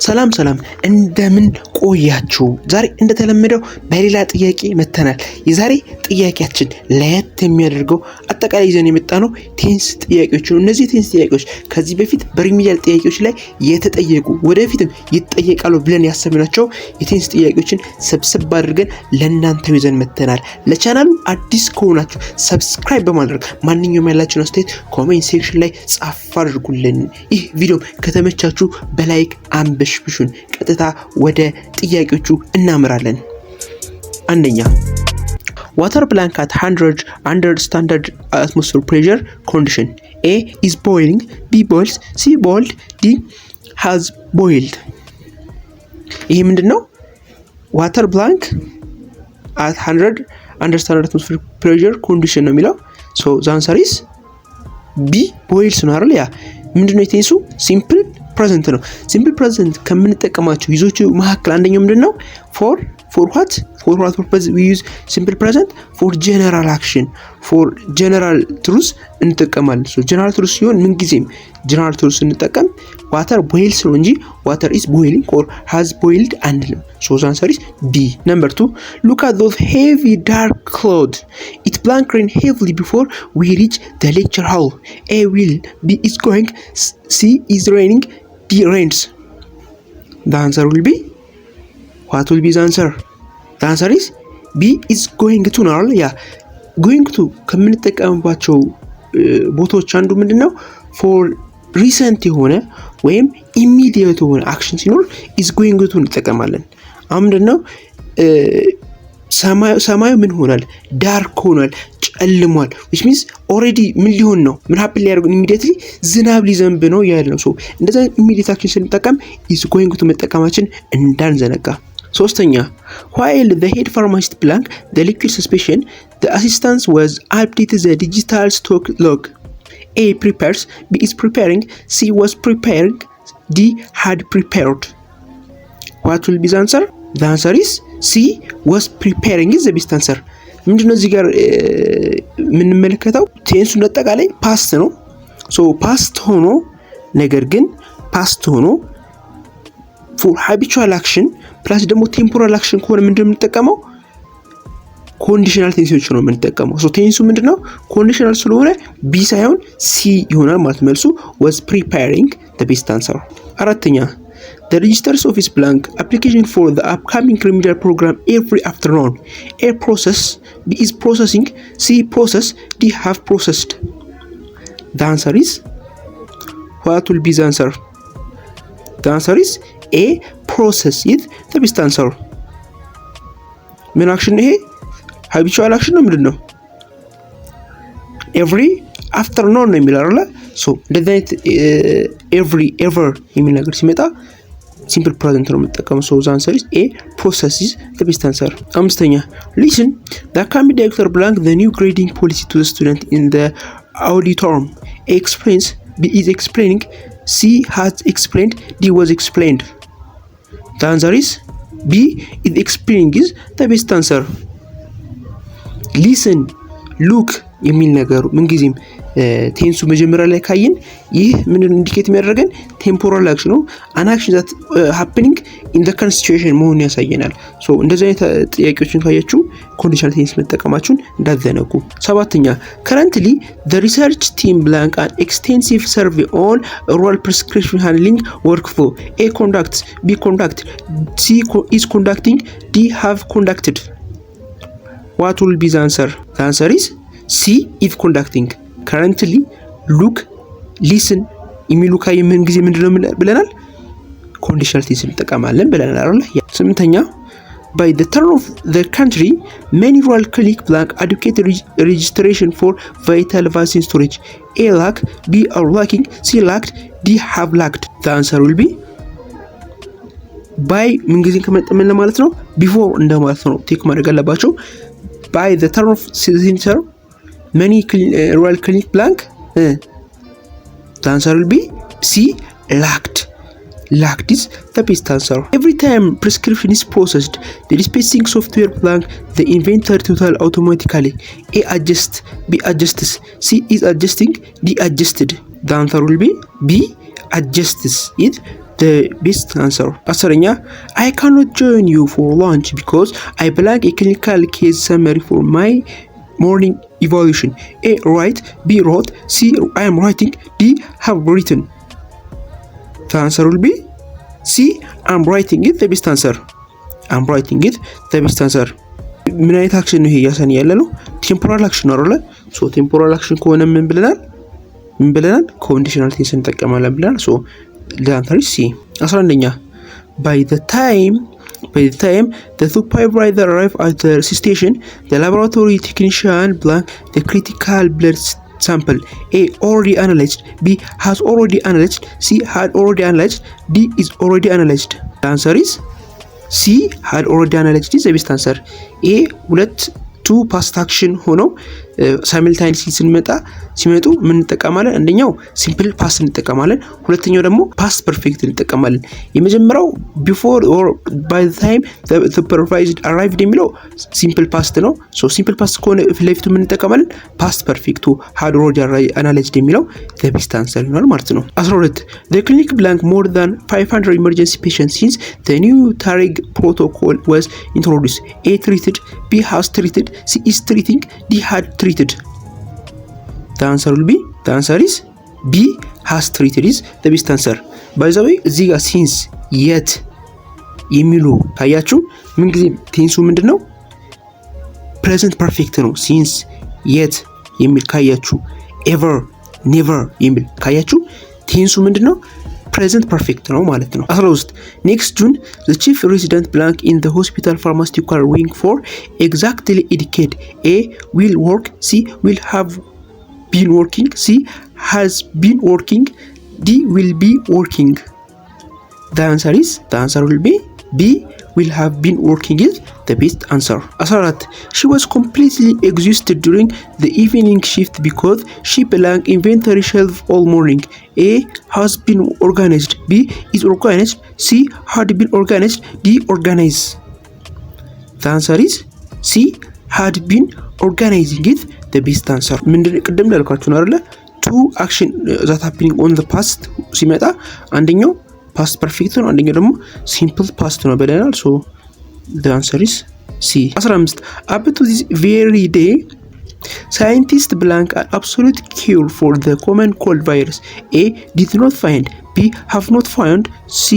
ሰላም እንደምን ቆያችሁ? ዛሬ እንደተለመደው በሌላ ጥያቄ መተናል። የዛሬ ጥያቄያችን ለየት የሚያደርገው አጠቃላይ ይዘን የመጣነው ቴንስ ጥያቄዎች ነው። እነዚህ ቴንስ ጥያቄዎች ከዚህ በፊት በሪሚዲያል ጥያቄዎች ላይ የተጠየቁ ወደፊትም ይጠየቃሉ ብለን ያሰብናቸው የቴንስ ጥያቄዎችን ሰብስብ አድርገን ለእናንተ ይዘን መተናል። ለቻናሉ አዲስ ከሆናችሁ ሰብስክራይብ በማድረግ ማንኛውም ያላችሁን አስተያየት ኮሜንት ሴክሽን ላይ ጻፍ አድርጉልን። ይህ ቪዲዮ ከተመቻችሁ በላይክ አንብሽብሹን ቀጥታ ወደ ጥያቄዎቹ እናምራለን። አንደኛ water blank at 100 under standard atmosphere pressure condition. A is boiling, B boils, C boiled, D has boiled. ይሄ ምንድነው? water blank at 100 under standard atmosphere pressure condition ነው የሚለው። so the answer is B boils ነው አይደል? ያ ምንድነው? የቴንሱ ሲምፕል ፕሬዘንት ነው። ሲምፕል ፕሬዘንት ከምንጠቀማቸው ይዞቹ መካከል አንደኛው ምንድነው? for what purpose we use simple present? for general action, for general truth እንጠቀማለን። so general truth ሲሆን ምን ጊዜም general truth እንጠቀም water boils ነው እንጂ water is boiling or has boiled አንልም። so the answer is B. Number 2, look at those heavy dark clouds. It blank rain heavily before we reach the lecture hall. A will, B is going, C is raining, D rains. The answer will be, what will be the answer? The answer is B is going to ነው። ያ going to ከምንጠቀምባቸው ቦታዎች አንዱ ምንድነው? for recent የሆነ ወይም immediate የሆነ አክሽን ሲኖር is going to እንጠቀማለን። አሁን ምንድነው? ሰማዩ ምን ሆኗል? ዳርክ ሆኗል፣ ጨልሟል። which means already ምን ሊሆን ነው? ምን happen ሊያደርግ immediately ዝናብ ሊዘንብ ነው ያለው። so እንደዛ immediate action ስንጠቀም is going to መጠቀማችን እንዳንዘነጋ። ሶስተኛ while the head pharmacist blank the liquid suspension the assistant was updated the digital stock log. A prepares, B is preparing, C was preparing, D had prepared. What will be the answer? The answer is C was preparing is the best answer. ምንድነው እዚህ ጋር የምንመለከተው? ቴንሱ አጠቃላይ ፓስት ነው። so ፓስት ሆኖ ነገር ግን ፓስት ሆኖ for habitual action ፕላስ ደግሞ ቴምፖራል አክሽን ከሆነ ምንድነው የምንጠቀመው? ኮንዲሽናል ቴንሶች ነው የምንጠቀመው። so ቴንሱ ምንድነው? ኮንዲሽናል ስለሆነ B ሳይሆን C ይሆናል ማለት መልሱ was preparing the best answer። አራተኛ the register's office blank application for the upcoming remedial program every afternoon. A process, B is processing, C process, D have processed. The answer is, what will be the answer? The answer is A process is the best answer. ምን አክሽን ይሄ? habitual action ነው ምንድነው? every afternoon ነው የሚለው አይደል? so እንደዚህ አይነት every ever የሚል ነገር ሲመጣ simple present ነው የምንጠቀመው። so the answer is A process is the best answer። አምስተኛ listen, the academic director blank the new grading policy to the student in the auditorium. A explains, B is explaining, C has explained, D was explained. The answer is B is explaining is the best answer. listen, look የሚል ነገሩ ምን ጊዜም ቴንሱ መጀመሪያ ላይ ካየን ይህ ምን ኢንዲኬት የሚያደርገን ቴምፖራል አክሽን ነው። an action that happening in the current situation መሆኑን ያሳየናል። so እንደዚህ አይነት ጥያቄዎችን ካያችሁ ኮንዲሽናል ቴንስ መጠቀማችሁን እንዳትዘነጉ። ሰባተኛ currently the research team blank an extensive survey on rural prescription handling workflow. A conducts, B conduct, C is conducting, D have conducted. What will be the answer? The answer is C is conducting. currently, look, listen የሚሉ ካይ ምን ጊዜ ምንድነው ብለናል? ኮንዲሽናል ቴንስ እንጠቀማለን ብለናል አይደል? ስምንተኛ by the turn of the country many rural clinic blank educated registration for vital vaccine storage. A lack, B are lacking, C lacked, D have lacked. The answer will be by ምን ጊዜ ከመጠመን ማለት ነው? before እንደማለት ነው። ቴክ ማድረግ አለባቸው። by the turn of center many rural clinic blank the answer will be C lacked. Lacked is the best answer. Every time prescription is processed the dispensing software blank the inventory total automatically. A adjusts, B adjusts, C is adjusting, D adjusted. The answer will be B adjusts it the best answer. አስረኛ I cannot join you for lunch because I blank a clinical case summary for my morning evaluation. A. Write. B. Wrote. C. I am writing. D. Have written. The answer will be C. I'm writing it. The best answer. I'm writing it. The best answer. ምን አይነት አክሽን ነው ይሄ እያሳየን ያለ ነው? ቴምፖራል አክሽን ነው አይደል? ሶ ቴምፖራል አክሽን ከሆነ ምን ብለናል? ኮንዲሽናል ቴንስ እንጠቀማለን ብለናል። ሶ the answer is C. 11ኛ by the time the supervisor arrived at the station, the laboratory technician blank the critical blood sample. A. Already analyzed. B. Has already analyzed. C. Had already analyzed. D. Is already analyzed. The answer is C. Had already analyzed is the best answer. A. two past action ሆኖ ሳይመልታኒስሊ ሲመጡ ምን እንጠቀማለን? አንደኛው ሲምፕል ፓስት እንጠቀማለን፣ ሁለተኛው ደግሞ ፓስት ፐርፌክት እንጠቀማለን። የመጀመሪያው ቢፎር ኦር ባይ ዘ ታይም ዘ ሱፐርቫይዝድ አራይቭድ የሚለው ሲምፕል ፓስት ነው። ሶ ሲምፕል ፓስት ከሆነ ፊት ለፊቱ ምን እንጠቀማለን? ፓስት ፐርፌክቱ ሃድ ኦልሬዲ አናላይዝድ የሚለው ዘ ቤስት አንሰር ይሆናል ማለት ነው። 12 the clinic blank more than 500 emergency patients since the new Tarig protocol was introduced. A. treated. B. has treated. C. is treating. D. had treated. The answer will be, the answer is B. has treated is the best answer. By the way እዚህ ጋር since yet የሚሉ ታያችሁ ምን ጊዜ ቴንሱ ምንድነው? present perfect ነው። since yet የሚል ካያችሁ ever never የሚል ካያችሁ ቴንሱ ምንድነው? present perfect ነው ማለት ነው። 13 next June the chief resident blank in the hospital pharmaceutical wing for exactly a decade. A. will work. C. will have been working. C. has been working. D. will be working. The answer will be B. will have been working is the best answer. 14 she was completely exhausted during the evening shift because she blank inventory shelf all morning. A. has been organized. B. is organized. C. had been organized. D. organize. The answer is C. had been organizing it the best answer. ምንድን ቅድም ላልኳችሁ ነው አይደለ? two action that happening on the past ሲመጣ አንደኛው ፓስት ፐርፌክት ነው፣ አንደኛው ደግሞ ሲምፕል ፓስት ነው ብለናል። ሶ the answer is C. 15 up to this very day scientists blank an absolute cure for the common cold virus. A. did not find. B. have not found. C.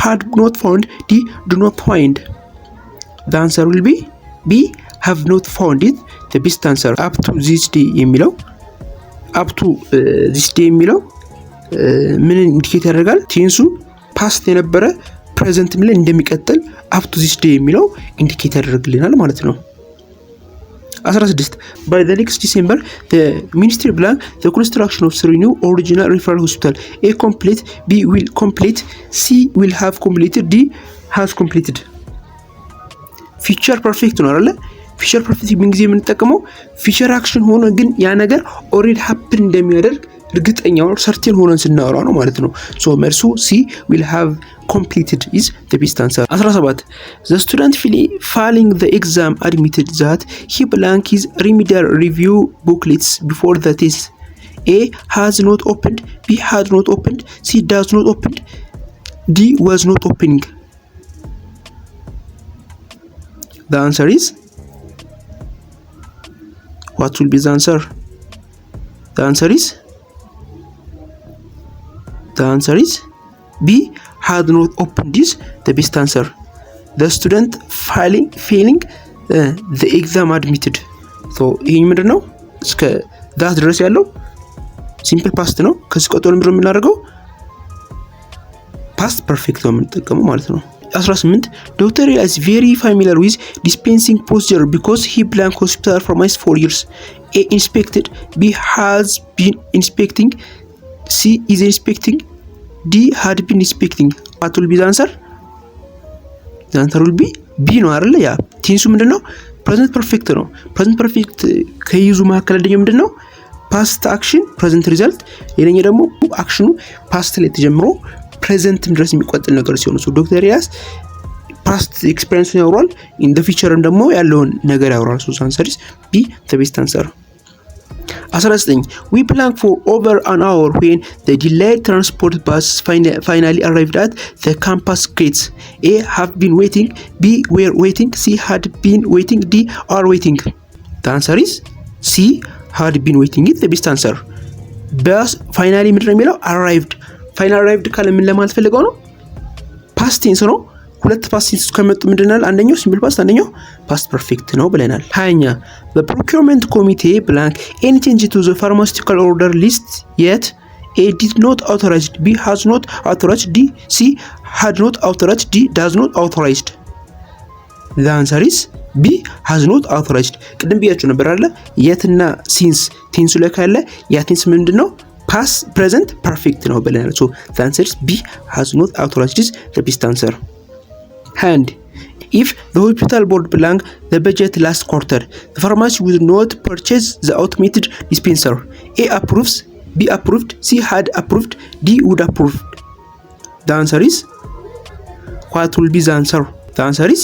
had not found. D. do not find. The answer will be B. have not found it the best answer. up to this day የሚለው up to this day የሚለው ምን ኢንዲኬት ያደርጋል? ቴንሱ ፓስት የነበረ ፕሬዘንት ላይ እንደሚቀጥል up to this day የሚለው ኢንዲኬት ያደርግልናል ማለት ነው። 16 by the next December the ministry blank the construction of 3 new original referral hospital. A. complete. B. will complete. C. will have completed. D. has completed. future perfect ነው አይደል? ፊቸር ፐርፌክት ምን ጊዜ የምንጠቀመው ፊቸር አክሽን ሆኖ ግን ያ ነገር ኦሬዲ ሃፕን እንደሚያደርግ እርግጠኛው ሰርቴን ሆነን ስናወራ ነው ማለት ነው። ሶ መልሱ C. will have completed is the best answer. 17 the student failing the exam admitted that he blank his remedial review booklets before the test. A. has not opened. B. had not opened. C. does not opened. D. was not opening. The answer is, what will be the answer? The answer is B. had not opened is the best answer. The student failing the exam admitted. So ይሄ ምንድን ነው? እስከ ዳት ድረስ ያለው ሲምፕል ፓስት ነው። ከዚህ ቀጥሎ ምንድን ነው የምናደርገው? ፓስት ፐርፌክት ነው የምንጠቀመው ማለት ነው። 18 Dr. is very familiar with dispensing procedure because he blank hospital pharmacy for years. A. inspected. B. has been inspecting. C. is inspecting. D. had been inspecting. What will be the answer? The answer will be B ነው አይደል? ያ ቴንሱ ምንድነው? ፕሬዘንት ፐርፌክት ነው። ፕሬዘንት ፐርፌክት ከይዙ መካከል አንደኛው ምንድነው? ፓስት አክሽን ፕሬዘንት ሪዛልት፣ ሌላኛው ደግሞ አክሽኑ ፓስት ላይ ተጀምሮ ፕሬዘንት ድረስ የሚቆጥል ነገር ሲሆን ሶ ዶክተር ኤልያስ ፓስት ኤክስፒሪየንሱን ያወራል፣ ኢን ዘ ፊቸርም ደግሞ ያለውን ነገር ያወራል። ሶ አንሰር ኢዝ ቢ ዘ ቤስት አንሰር። 19 we plank for over an hour when the delayed transport bus finally arrived at the campus gates. A have been waiting, B were waiting, C had been waiting, D are waiting. The answer is C had been waiting is the best answer. bus finally ምንድን ነው የሚለው arrived final arrived ካለ ምን ለማለት ፈልገው ነው past tense ነው ሁለት ፓስት ቴንስ ከመጡ ምንድነው አንደኛው ሲምፕል ፓስት አንደኛው ፓስት ፐርፌክት ነው ብለናል 20ኛ the procurement committee blank any change to the pharmaceutical order list yet A did not authorized, B has not authorized, D C had not authorized, D does not authorized. The answer is B has not authorized. ቅድም ብያችሁ ነበር አይደል የትና ሲንስ ቴንሱ ላይ ካለ ያ ቴንስ ምንድነው past present perfect ነው ብለናል so the answer is B has not authorized is the best answer. And if the hospital board blank the budget last quarter, the pharmacy would not purchase the automated dispenser. A approves, B approved, C had approved, D would approved. The answer is what will be the answer? The answer is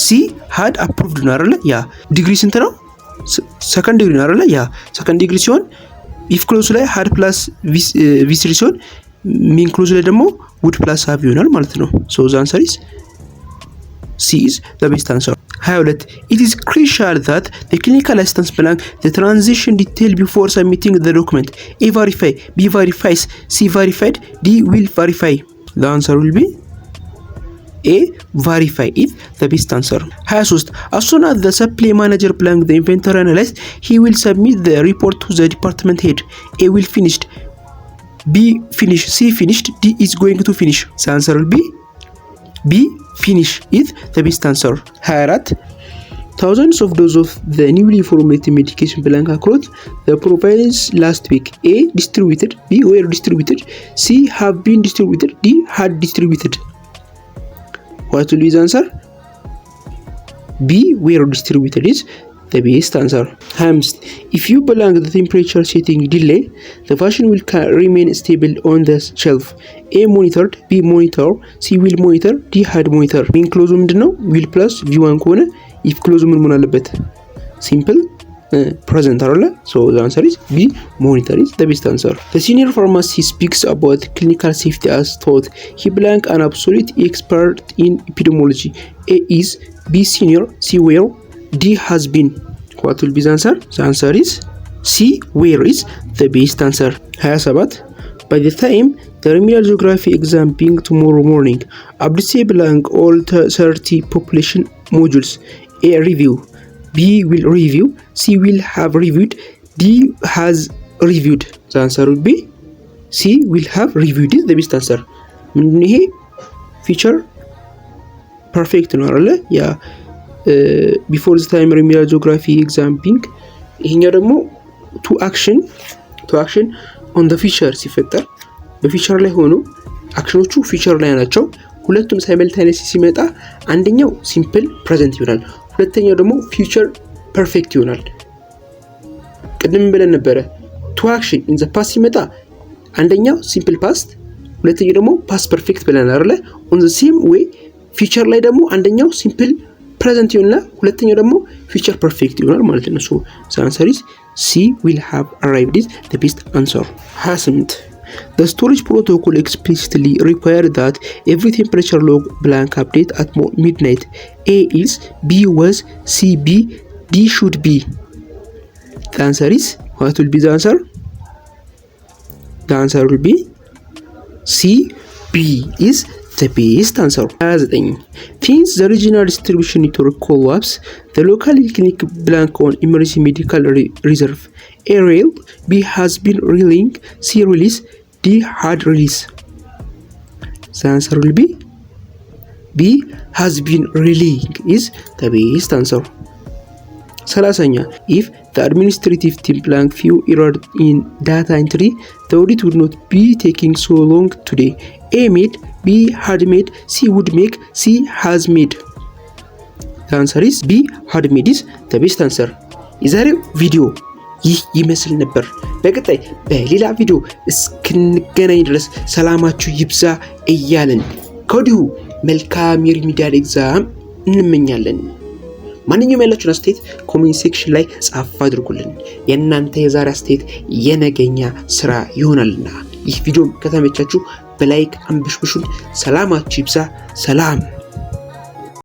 C had approved ነው አይደል ያ ዲግሪ ስንት ነው ሰከንድ ዲግሪ ነው አይደል ያ ሰከንድ ዲግሪ ሲሆን if clause ላይ had plus v3 ሲሆን mean clause ላይ ደግሞ would plus have ይሆናል ማለት ነው so the answer is C is the best answer. 22. It is crucial that the clinical assistance blank the transition detail before submitting the document. A verify, B verifies, C verified, D will verify. The answer will be A verify is the best answer. 23. As soon as the supply manager blank the inventory analyzed, he will submit the report to the department head. A will finished, B finish, C finished, D is going to finish. The answer will be B finish is the best answer. 24. Thousands of doses of the newly formulated medication blank across the province last week. A distributed, B were distributed, C have been distributed, D had distributed. What will be the answer? B were distributed is the best answer. 25. If you blank the temperature setting delay, the fashion will remain stable on the shelf. A monitored, B monitor, C will monitor, D had monitor. Mean clause ምንድነው? will plus v1 ከሆነ if clause ምን መሆን አለበት? simple present አይደለ? So the answer is B monitor is the best answer. The senior pharmacist speaks about clinical safety as thought. He blank an absolute expert in epidemiology. A is, B senior, C where, D has been. What will be the answer? The answer is C where is the best answer. 27. By the time the remedial geography exam being tomorrow morning, Abdise blank all 30 population modules. A review, B will review, C will have reviewed, D has reviewed. The answer will be C will have reviewed is the best answer. ይሄ feature perfect ነው አይደል ያ before the time remedial geography exam being ይሄኛው ደግሞ to action on the feature ሲፈጠር በፊቸር ላይ ሆኖ አክሽኖቹ ፊቸር ላይ ናቸው ሁለቱም ሳይመልታኔስ ሲመጣ አንደኛው ሲምፕል ፕሬዘንት ይሆናል ሁለተኛው ደግሞ ፊቸር ፐርፌክት ይሆናል ቅድም ብለን ነበር to action in the past ሲመጣ አንደኛው ሲምፕል ፓስት ሁለተኛው ደግሞ ፓስት ፐርፌክት ብለን አይደለ on the same way ፊቸር ላይ ደግሞ አንደኛው ሲምፕል ፕሬዘንት ይሆናል ሁለተኛው ደግሞ ፊቸር ፐርፌክት ይሆናል ማለት ነው so the answer is C will have arrived is the best answer. 28. The storage protocol explicitly required that every temperature log blank update at midnight. A is, B was, C B, D should be. The answer is, what will be the answer? The answer will be C B is the best answer. 29. Since the regional distribution network collapse, the local clinic blank on emergency medical reserve. A rail, B has been reeling, C release, D had release. The answer will be B has been reeling is the best answer. 30. If the administrative team blank few error in data entry, the audit would not be taking so long today. A made, B had made, C would make, C has made. The answer is B had made is the best answer. የዛሬው ቪዲዮ ይህ ይመስል ነበር። በቀጣይ በሌላ ቪዲዮ እስክንገናኝ ድረስ ሰላማችሁ ይብዛ እያልን ከወዲሁ መልካም የሪሚዲያል ኤግዛም እንመኛለን። ማንኛውም ያላችሁን አስተያየት ኮሜንት ሴክሽን ላይ ጻፍ አድርጉልን። የእናንተ የዛሬ አስተያየት የነገኛ ስራ ይሆናልና ይህ ቪዲዮ ከተመቻችሁ በላይክ አንብሽብሹን። ሰላማችሁ ይብዛ። ሰላም